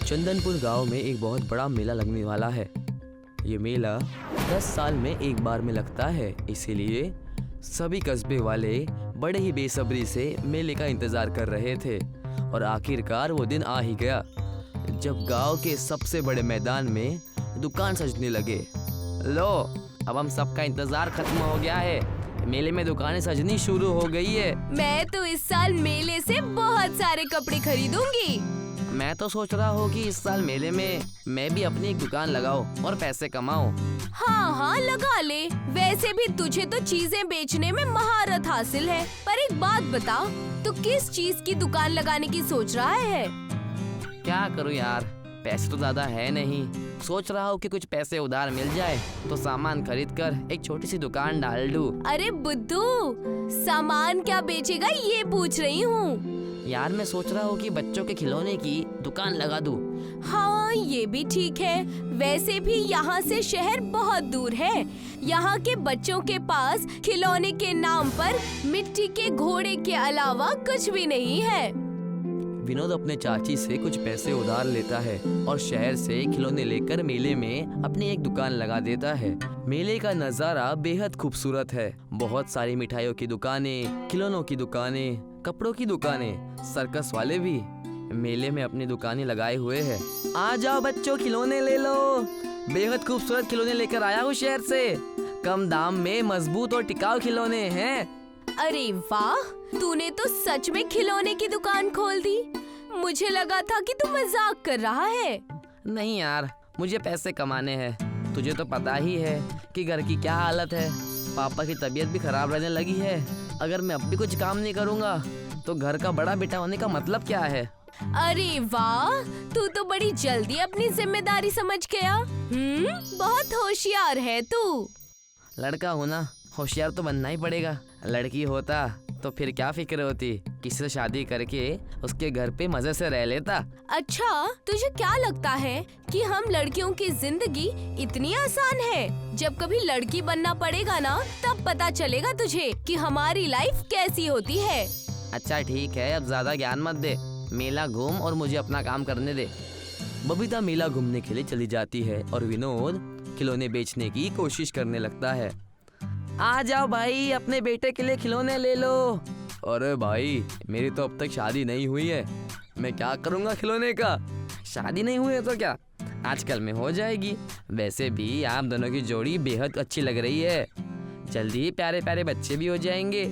चंदनपुर गांव में एक बहुत बड़ा मेला लगने वाला है। ये मेला 10 साल में एक बार में लगता है, इसीलिए सभी कस्बे वाले बड़े ही बेसब्री से मेले का इंतजार कर रहे थे। और आखिरकार वो दिन आ ही गया जब गांव के सबसे बड़े मैदान में दुकान सजने लगे। लो, अब हम सबका इंतजार खत्म हो गया है, मेले में दुकानें सजनी शुरू हो गई है। मैं तो इस साल मेले से बहुत सारे कपड़े खरीदूंगी। मैं तो सोच रहा हूँ कि इस साल मेले में मैं भी अपनी एक दुकान लगाऊं और पैसे कमाऊं। हाँ, लगा ले। वैसे भी तुझे तो चीजें बेचने में महारत हासिल है। पर एक बात बता, तू किस चीज की दुकान लगाने की सोच रहा है? क्या करूँ यार, पैसे तो ज्यादा है नहीं। सोच रहा हूँ कि कुछ पैसे उधार मिल जाए तो सामान खरीद कर एक छोटी सी दुकान डाल दूं। अरे बुद्धू, सामान क्या बेचेगा ये पूछ रही हूँ। यार मैं सोच रहा हूँ कि बच्चों के खिलौने की दुकान लगा दूं। हाँ, ये भी ठीक है। वैसे भी यहाँ से शहर बहुत दूर है। यहाँ के बच्चों के पास खिलौने के नाम पर मिट्टी के घोड़े के अलावा कुछ भी नहीं है। विनोद अपने चाची से कुछ पैसे उधार लेता है और शहर से खिलौने लेकर मेले में अपनी एक दुकान लगा देता है। मेले का नजारा बेहद खूबसूरत है। बहुत सारी मिठाइयों की दुकानें, खिलौनों की दुकानें, कपड़ों की दुकानें, सर्कस वाले भी मेले में अपनी दुकानें लगाए हुए हैं। आ जाओ बच्चों, खिलौने ले लो। बेहद खूबसूरत खिलौने लेकर आया हूँ शहर से। कम दाम में मजबूत और टिकाऊ खिलौने हैं। अरे वाह, तूने तो सच में खिलौने की दुकान खोल दी। मुझे लगा था कि तू मजाक कर रहा है। नहीं यार, मुझे पैसे कमाने हैं। तुझे तो पता ही है कि घर की क्या हालत है। पापा की तबीयत भी खराब रहने लगी है। अगर मैं अब भी कुछ काम नहीं करूँगा तो घर का बड़ा बेटा होने का मतलब क्या है? अरे वाह, तू तो बड़ी जल्दी अपनी जिम्मेदारी समझ गया। बहुत होशियार है तू। लड़का होना होशियार तो बनना ही पड़ेगा। लड़की होता तो फिर क्या फिक्र होती, किसी से शादी करके उसके घर पे मजे से रह लेता। अच्छा, तुझे क्या लगता है कि हम लड़कियों की जिंदगी इतनी आसान है? जब कभी लड़की बनना पड़ेगा ना, तब पता चलेगा तुझे कि हमारी लाइफ कैसी होती है। अच्छा ठीक है, अब ज्यादा ज्ञान मत दे। मेला घूम और मुझे अपना काम करने दे। बबीता मेला घूमने के लिए चली जाती है और विनोद खिलौने बेचने की कोशिश करने लगता है। आ जाओ भाई, अपने बेटे के लिए खिलौने ले लो। अरे भाई, मेरी तो अब तक शादी नहीं हुई है, मैं क्या करूँगा खिलौने का? शादी नहीं हुई है तो क्या, आजकल में हो जाएगी। वैसे भी आप दोनों की जोड़ी बेहद अच्छी लग रही है। जल्दी ही प्यारे प्यारे बच्चे भी हो जाएंगे।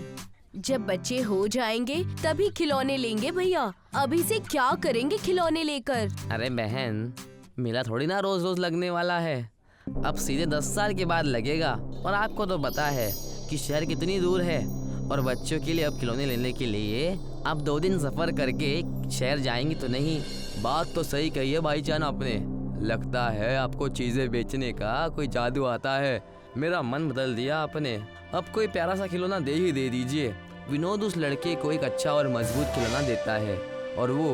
जब बच्चे हो जाएंगे तभी खिलौने लेंगे भैया। अभी से क्या करेंगे खिलौने लेकर? अरे बहन, मेला थोड़ी ना रोज रोज लगने वाला है, अब सीधे 10 साल के बाद लगेगा। और आपको तो पता है कि शहर कितनी दूर है, और बच्चों के लिए अब खिलौने लेने के लिए आप 2 दिन सफर करके शहर जाएंगी तो नहीं। बात तो सही कही है भाईजान आपने। लगता है आपको चीजें बेचने का कोई जादू आता है। मेरा मन बदल दिया आपने। अब कोई प्यारा सा खिलौना दे दीजिए। विनोद उस लड़के को एक अच्छा और मजबूत खिलौना देता है और वो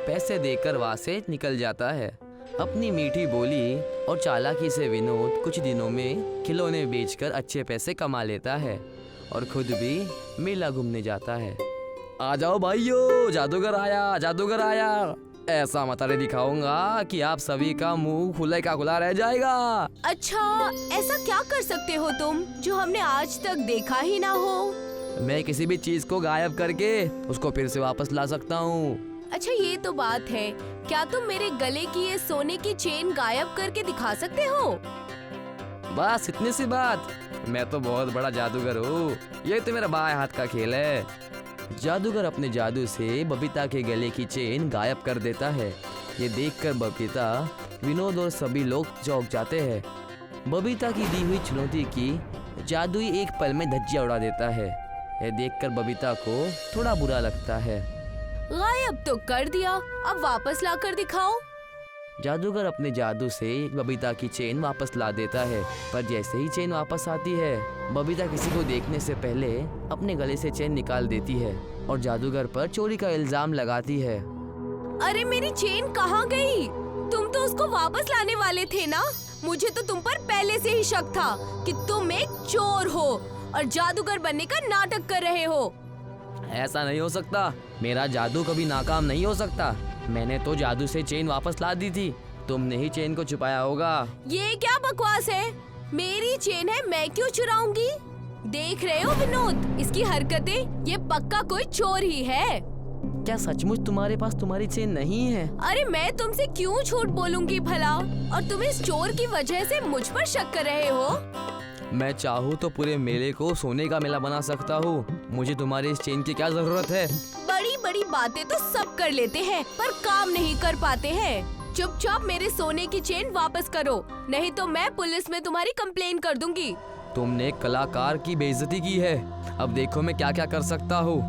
पैसे देकर वहाँ से निकल जाता है। अपनी मीठी बोली और चालाकी से विनोद कुछ दिनों में खिलौने बेचकर अच्छे पैसे कमा लेता है और खुद भी मेला घूमने जाता है। आ जाओ भाइयों, जादूगर आया, जादूगर आया। ऐसा मतारे दिखाऊंगा कि आप सभी का मुंह खुला का खुला रह जाएगा। अच्छा, ऐसा क्या कर सकते हो तुम जो हमने आज तक देखा ही ना हो? मैं किसी भी चीज को गायब करके उसको फिर से वापस ला सकता हूँ। अच्छा, ये तो बात है। क्या तुम मेरे गले की ये सोने की चेन गायब करके दिखा सकते हो? बस इतनी सी बात, मैं तो बहुत बड़ा जादूगर हूँ। ये तो मेरा बाएं हाथ का खेल है। जादूगर अपने जादू से बबीता के गले की चेन गायब कर देता है। ये देखकर बबीता, विनोद और सभी लोग चौंक जाते हैं। बबीता की दी हुई चुनौती की जादुई एक पल में धज्जियां उड़ा देता है। यह देखकर बबीता को थोड़ा बुरा लगता है। गायब तो कर दिया, अब वापस ला कर दिखाओ। जादूगर अपने जादू से बबीता की चेन वापस ला देता है, पर जैसे ही चेन वापस आती है, बबीता किसी को देखने से पहले अपने गले से चेन निकाल देती है और जादूगर पर चोरी का इल्जाम लगाती है। अरे मेरी चेन कहाँ गई? तुम तो उसको वापस लाने वाले थे ना? मुझे तो तुम पर पहले से ही शक था कि तुम एक चोर हो और जादूगर बनने का नाटक कर रहे हो। ऐसा नहीं हो सकता, मेरा जादू कभी नाकाम नहीं हो सकता। मैंने तो जादू से चेन वापस ला दी थी, तुमने ही चेन को छुपाया होगा। ये क्या बकवास है? मेरी चेन है, मैं क्यों चुराऊंगी? देख रहे हो विनोद, इसकी हरकतें, ये पक्का कोई चोर ही है। क्या सचमुच तुम्हारे पास तुम्हारी चेन नहीं है? अरे मैं तुमसे क्यों झूठ बोलूंगी भला, और तुम इस चोर की वजह से मुझ पर शक कर रहे हो? मैं चाहूँ तो पूरे मेले को सोने का मेला बना सकता हूँ। मुझे तुम्हारी इस चेन की क्या जरूरत है? बड़ी बड़ी बातें तो सब कर लेते हैं, पर काम नहीं कर पाते हैं। चुपचाप मेरे सोने की चेन वापस करो, नहीं तो मैं पुलिस में तुम्हारी कंप्लेन कर दूंगी। तुमने एक कलाकार की बेइज्जती की है, अब देखो मैं क्या क्या कर सकता हूँ।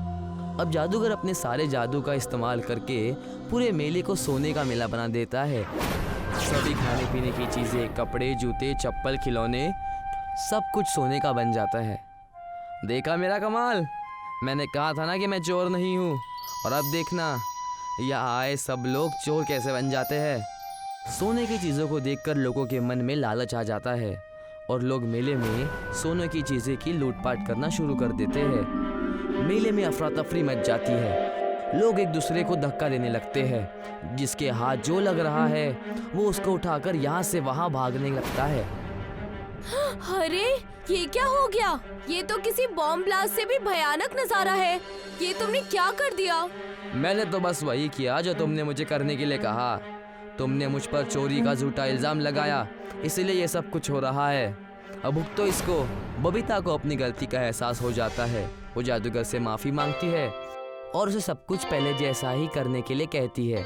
अब जादूगर अपने सारे जादू का इस्तेमाल करके पूरे मेले को सोने का मेला बना देता है। सभी खाने पीने की चीजें, कपड़े, जूते, चप्पल, खिलौने, सब कुछ सोने का बन जाता है। देखा मेरा कमाल? मैंने कहा था ना कि मैं चोर नहीं हूँ। और अब देखना, यहाँ आए सब लोग चोर कैसे बन जाते हैं। सोने की चीज़ों को देखकर लोगों के मन में लालच आ जाता है और लोग मेले में सोने की चीज़ें की लूटपाट करना शुरू कर देते हैं। मेले में अफरा तफरी मच जाती है, लोग एक दूसरे को धक्का देने लगते हैं। जिसके हाथ जो लग रहा है वो उसको उठाकर यहाँ से वहाँ भागने लगता है। अरे ये क्या हो गया? ये तो किसी बॉम्ब ब्लास्ट से भी भयानक नजारा है। ये तुमने क्या कर दिया? मैंने तो बस वही किया जो तुमने मुझे करने के लिए कहा। तुमने मुझ पर चोरी का झूठा इल्जाम लगाया, इसीलिए ये सब कुछ हो रहा है। अब भुगतो इसको। बबीता को अपनी गलती का एहसास हो जाता है। वो जादूगर से माफी मांगती है और उसे सब कुछ पहले जैसा ही करने के लिए कहती है।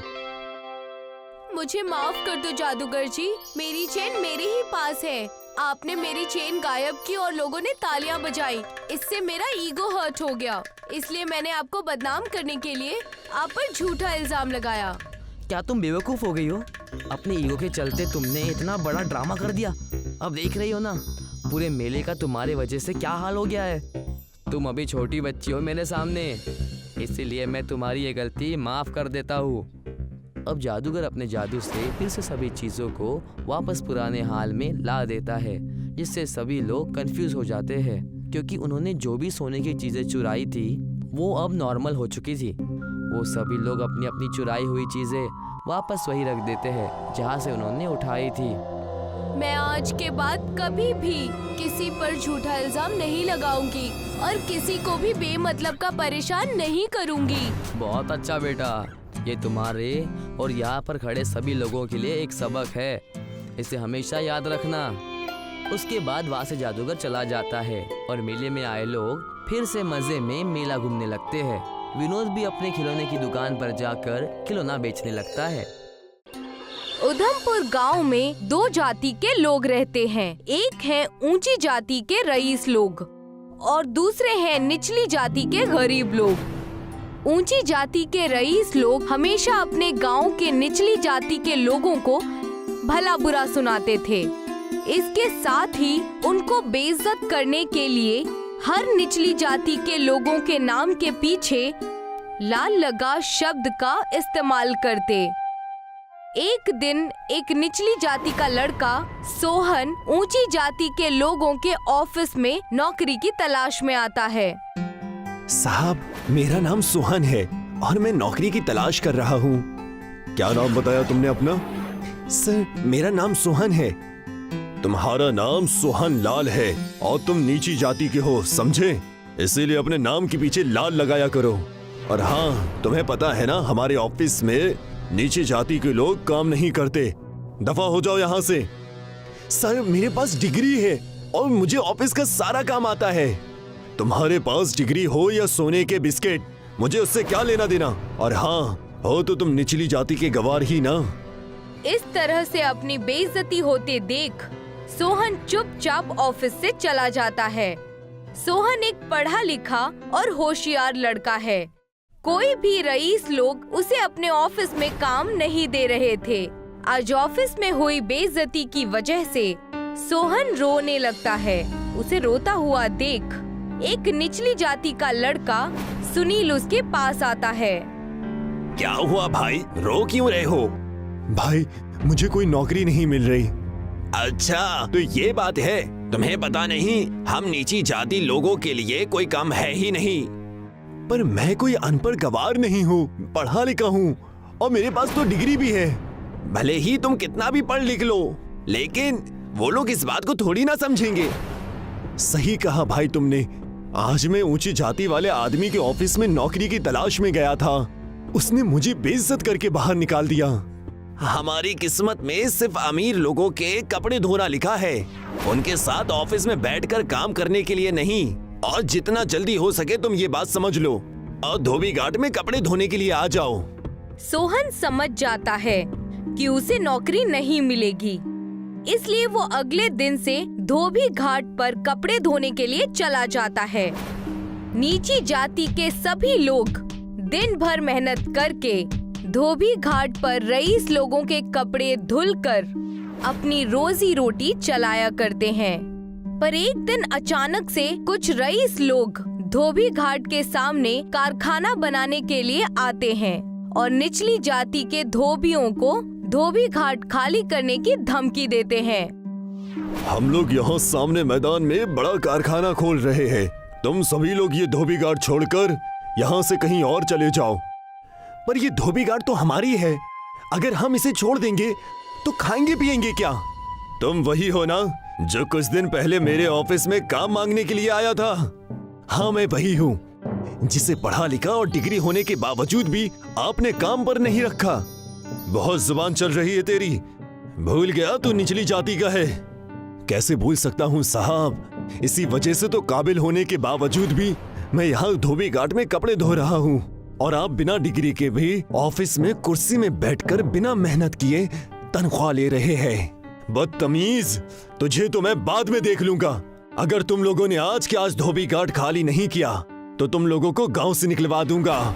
मुझे माफ कर दो जादूगर जी, मेरी चेन मेरे ही पास है। आपने मेरी चेन गायब की और लोगों ने तालियां बजाई, इससे मेरा ईगो हर्ट हो गया, इसलिए मैंने आपको बदनाम करने के लिए आप पर झूठा इल्जाम लगाया। क्या तुम बेवकूफ हो गई हो? अपने ईगो के चलते तुमने इतना बड़ा ड्रामा कर दिया। अब देख रही हो ना, पूरे मेले का तुम्हारे वजह से क्या हाल हो गया है। तुम अभी छोटी बच्ची हो मेरे सामने, इसीलिए मैं तुम्हारी ये गलती माफ कर देता हूँ। अब जादूगर अपने जादू से फिर से सभी चीजों को वापस पुराने हाल में ला देता है, जिससे सभी लोग कंफ्यूज हो जाते हैं, क्योंकि उन्होंने जो भी सोने की चीजें चुराई थी वो अब नॉर्मल हो चुकी थी। वो सभी लोग अपनी अपनी चुराई हुई चीजें वापस वही रख देते हैं जहाँ से उन्होंने उठाई थी। मैं आज के बाद कभी भी किसी पर झूठा इल्जाम नहीं लगाऊंगी और किसी को भी बेमतलब का परेशान नहीं करूंगी। बहुत अच्छा बेटा, ये तुम्हारे और यहाँ पर खड़े सभी लोगों के लिए एक सबक है, इसे हमेशा याद रखना। उसके बाद वहाँ से जादूगर चला जाता है और मेले में आए लोग फिर से मजे में मेला घूमने लगते हैं। विनोद भी अपने खिलौने की दुकान पर जाकर खिलौना बेचने लगता है। उधमपुर गांव में दो जाति के लोग रहते हैं। एक है ऊंची जाति के रईस लोग और दूसरे हैं निचली जाति के गरीब लोग। ऊंची जाति के रईस लोग हमेशा अपने गांव के निचली जाति के लोगों को भला बुरा सुनाते थे। इसके साथ ही उनको बेइज्जत करने के लिए हर निचली जाति के लोगों के नाम के पीछे लाल लगा शब्द का इस्तेमाल करते। एक दिन एक निचली जाति का लड़का सोहन ऊंची जाति के लोगों के ऑफिस में नौकरी की तलाश में आता है। साहब, मेरा नाम सोहन है और मैं नौकरी की तलाश कर रहा हूँ। क्या नाम बताया तुमने अपना? सर, मेरा नाम सोहन है। तुम्हारा नाम सोहन लाल है और तुम नीची जाति के हो, समझे? इसीलिए अपने नाम के पीछे लाल लगाया करो। और हाँ, तुम्हें पता है ना, हमारे ऑफिस में नीची जाति के लोग काम नहीं करते। दफा हो जाओ यहाँ से। सर, मेरे पास डिग्री है और मुझे ऑफिस का सारा काम आता है। तुम्हारे पास डिग्री हो या सोने के बिस्किट, मुझे उससे क्या लेना देना। और हाँ, हो तो तुम निचली जाति के गवार ही ना। इस तरह से अपनी बेइज्जती होते देख सोहन चुपचाप ऑफिस से चला जाता है। सोहन एक पढ़ा लिखा और होशियार लड़का है। कोई भी रईस लोग उसे अपने ऑफिस में काम नहीं दे रहे थे। आज ऑफिस में हुई बेइज्जती की वजह से सोहन रोने लगता है। उसे रोता हुआ देख एक निचली जाति का लड़का सुनील उसके पास आता है। क्या हुआ भाई, रो क्यों रहे हो? भाई, मुझे कोई नौकरी नहीं मिल रही। अच्छा, तो ये बात है। तुम्हें पता नहीं, हम नीची जाति लोगों के लिए कोई काम है ही नहीं। पर मैं कोई अनपढ़ गवार नहीं हूँ, पढ़ा लिखा हूँ और मेरे पास तो डिग्री भी है। भले ही तुम कितना भी पढ़ लिख लो, लेकिन वो लोग इस बात को थोड़ी ना समझेंगे। सही कहा भाई तुमने। आज मैं ऊंची जाति वाले आदमी के ऑफिस में नौकरी की तलाश में गया था, उसने मुझे बेइज्जत करके बाहर निकाल दिया। हमारी किस्मत में सिर्फ अमीर लोगों के कपड़े धोना लिखा है, उनके साथ ऑफिस में बैठकर काम करने के लिए नहीं। और जितना जल्दी हो सके तुम ये बात समझ लो और धोबी घाट में कपड़े धोने के लिए आ जाओ। सोहन समझ जाता है कि उसे नौकरी नहीं मिलेगी, इसलिए वो अगले दिन से धोबी घाट पर कपड़े धोने के लिए चला जाता है। नीची जाति के सभी लोग दिन भर मेहनत करके धोबी घाट पर रईस लोगों के कपड़े धुलकर अपनी रोजी रोटी चलाया करते हैं। पर एक दिन अचानक से कुछ रईस लोग धोबी घाट के सामने कारखाना बनाने के लिए आते हैं और निचली जाति के धोबियों को धोबी घाट खाली करने की धमकी देते हैं। हम लोग यहाँ सामने मैदान में बड़ा कारखाना खोल रहे हैं, तुम सभी लोग ये धोबी घाट छोड़कर यहाँ से कहीं और चले जाओ। पर ये धोबी घाट तो हमारी है, अगर हम इसे छोड़ देंगे तो खाएंगे पिएंगे क्या? तुम वही हो ना जो कुछ दिन पहले मेरे ऑफिस में काम मांगने के लिए आया था? हाँ, मैं वही हूँ जिसे पढ़ा लिखा और डिग्री होने के बावजूद भी आपने काम पर नहीं रखा। बहुत जुबान चल रही है तेरी, भूल गया तू निचली जाति का है। कैसे भूल सकता हूँ साहब, इसी वजह से तो काबिल होने के बावजूद भी मैं यहाँ धोबी घाट में कपड़े धो रहा हूँ और आप बिना डिग्री के भी ऑफिस में कुर्सी में बैठकर बिना मेहनत किए तनख्वाह ले रहे हैं। बदतमीज, तुझे तो मैं बाद में देख लूंगा। अगर तुम लोगों ने आज के आज धोबी घाट खाली नहीं किया तो तुम लोगों को गांव से निकलवा दूंगा।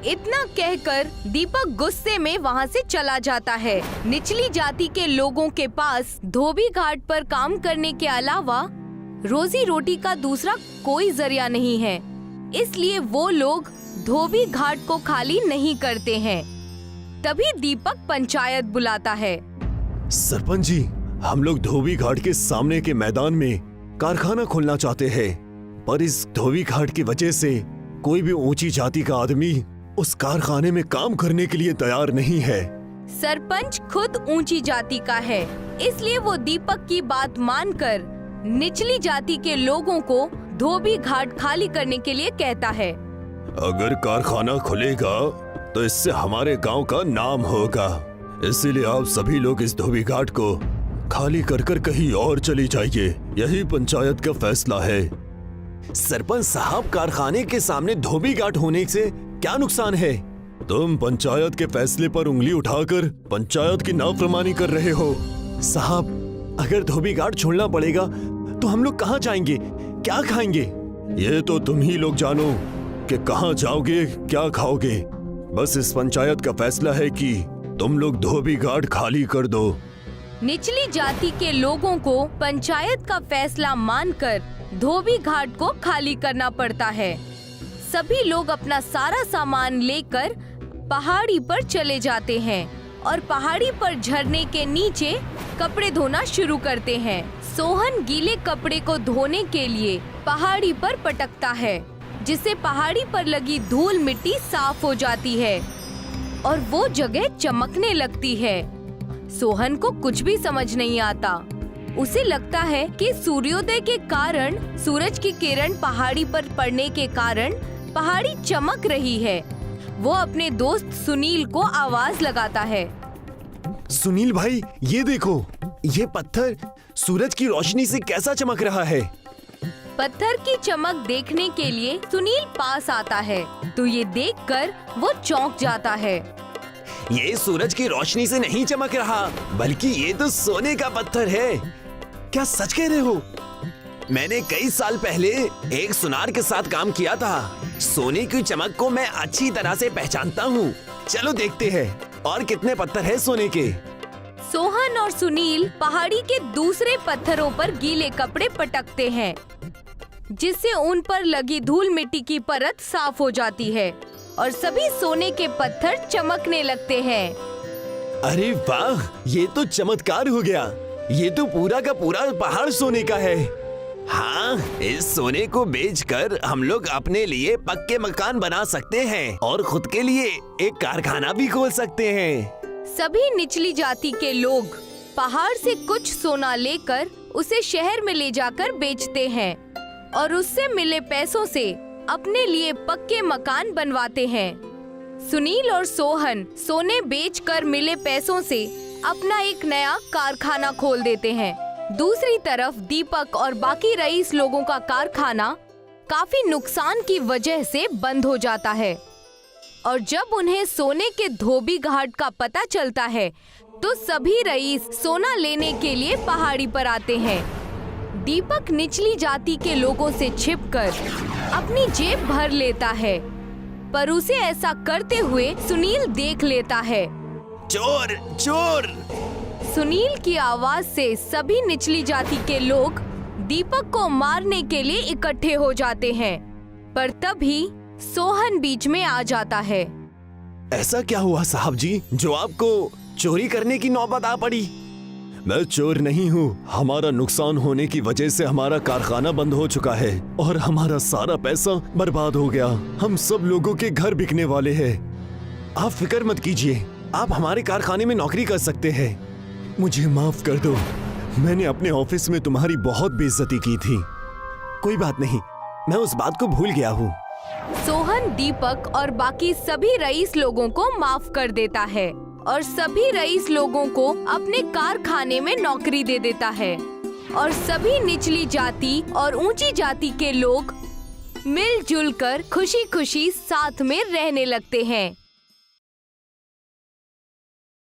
इतना कहकर दीपक गुस्से में वहाँ से चला जाता है। निचली जाति के लोगों के पास धोबी घाट पर काम करने के अलावा रोजी रोटी का दूसरा कोई जरिया नहीं है, इसलिए वो लोग धोबी घाट को खाली नहीं करते हैं। तभी दीपक पंचायत बुलाता है। सरपंच जी, हम लोग धोबी घाट के सामने के मैदान में कारखाना खोलना चाहते हैं, पर इस धोबी घाट की वजह से कोई भी ऊंची जाति का आदमी उस कारखाने में काम करने के लिए तैयार नहीं है। सरपंच खुद ऊंची जाति का है, इसलिए वो दीपक की बात मानकर निचली जाति के लोगों को धोबी घाट खाली करने के लिए कहता है। अगर कारखाना खुलेगा तो इससे हमारे गांव का नाम होगा, इसीलिए आप सभी लोग इस धोबी घाट को खाली कर कहीं और चली जाइए, यही पंचायत का फैसला है। सरपंच साहब, कारखाने के सामने धोबी घाट होने से क्या नुकसान है? तुम पंचायत के फैसले पर उंगली उठाकर पंचायत की नाफरमानी कर रहे हो। साहब, अगर धोबी घाट छोड़ना पड़ेगा तो हम लोग कहाँ जाएंगे, क्या खाएंगे? ये तो तुम ही लोग जानो कि कहाँ जाओगे, क्या खाओगे। बस इस पंचायत का फैसला है कि तुम लोग धोबी घाट खाली कर दो। निचली जाति के लोगों को पंचायत का फैसला मानकर धोबी घाट को खाली करना पड़ता है। सभी लोग अपना सारा सामान लेकर पहाड़ी पर चले जाते हैं और पहाड़ी पर झरने के नीचे कपड़े धोना शुरू करते हैं। सोहन गीले कपड़े को धोने के लिए पहाड़ी पर पटकता है, जिससे पहाड़ी पर लगी धूल मिट्टी साफ हो जाती है और वो जगह चमकने लगती है। सोहन को कुछ भी समझ नहीं आता। उसे लगता है कि सूर्योदय के कारण सूरज की किरण पहाड़ी पर पड़ने के कारण पहाड़ी चमक रही है। वो अपने दोस्त सुनील को आवाज लगाता है। सुनील भाई, ये देखो, ये पत्थर सूरज की रोशनी से कैसा चमक रहा है। पत्थर की चमक देखने के लिए सुनील पास आता है तो ये देखकर वो चौंक जाता है। ये सूरज की रोशनी से नहीं चमक रहा, बल्कि ये तो सोने का पत्थर है। क्या सच कह रहे हो? मैंने कई साल पहले एक सुनार के साथ काम किया था। सोने की चमक को मैं अच्छी तरह से पहचानता हूँ। चलो देखते हैं और कितने पत्थर है सोने के। सोहन और सुनील पहाड़ी के दूसरे पत्थरों पर गीले कपड़े पटकते हैं, जिससे उन पर लगी धूल मिट्टी की परत साफ हो जाती है और सभी सोने के पत्थर चमकने लगते हैं। अरे वाह, ये तो चमत्कार हो गया। ये तो पूरा का पूरा पहाड़ सोने का है। हाँ, इस सोने को बेचकर हम लोग अपने लिए पक्के मकान बना सकते हैं और खुद के लिए एक कारखाना भी खोल सकते हैं। सभी निचली जाति के लोग पहाड़ से कुछ सोना लेकर उसे शहर में ले जाकर बेचते हैं और उससे मिले पैसों से अपने लिए पक्के मकान बनवाते हैं। सुनील और सोहन सोने बेचकर मिले पैसों से अपना एक नया कारखाना खोल देते हैं। दूसरी तरफ दीपक और बाकी रईस लोगों का कारखाना काफी नुकसान की वजह से बंद हो जाता है और जब उन्हें सोने के धोबी घाट का पता चलता है तो सभी रईस सोना लेने के लिए पहाड़ी पर आते हैं। दीपक निचली जाति के लोगों से छिपकर अपनी जेब भर लेता है, पर उसे ऐसा करते हुए सुनील देख लेता है। चोर चोर! सुनील की आवाज से सभी निचली जाति के लोग दीपक को मारने के लिए इकट्ठे हो जाते हैं, पर तभी सोहन बीच में आ जाता है। ऐसा क्या हुआ साहब जी जो आपको चोरी करने की नौबत आ पड़ी? मैं चोर नहीं हूँ। हमारा नुकसान होने की वजह से हमारा कारखाना बंद हो चुका है और हमारा सारा पैसा बर्बाद हो गया। हम सब लोगों के घर बिकने वाले हैं। आप फिक्र मत कीजिए, आप हमारे कारखाने में नौकरी कर सकते हैं। मुझे माफ कर दो, मैंने अपने ऑफिस में तुम्हारी बहुत बेइज्जती की थी। कोई बात नहीं, मैं उस बात को भूल गया हूँ। सोहन दीपक और बाकी सभी रईस लोगों को माफ कर देता है और सभी रईस लोगों को अपने कारखाने में नौकरी दे देता है और सभी निचली जाति और ऊंची जाति के लोग मिलजुल कर खुशी खुशी साथ में रहने लगते हैं।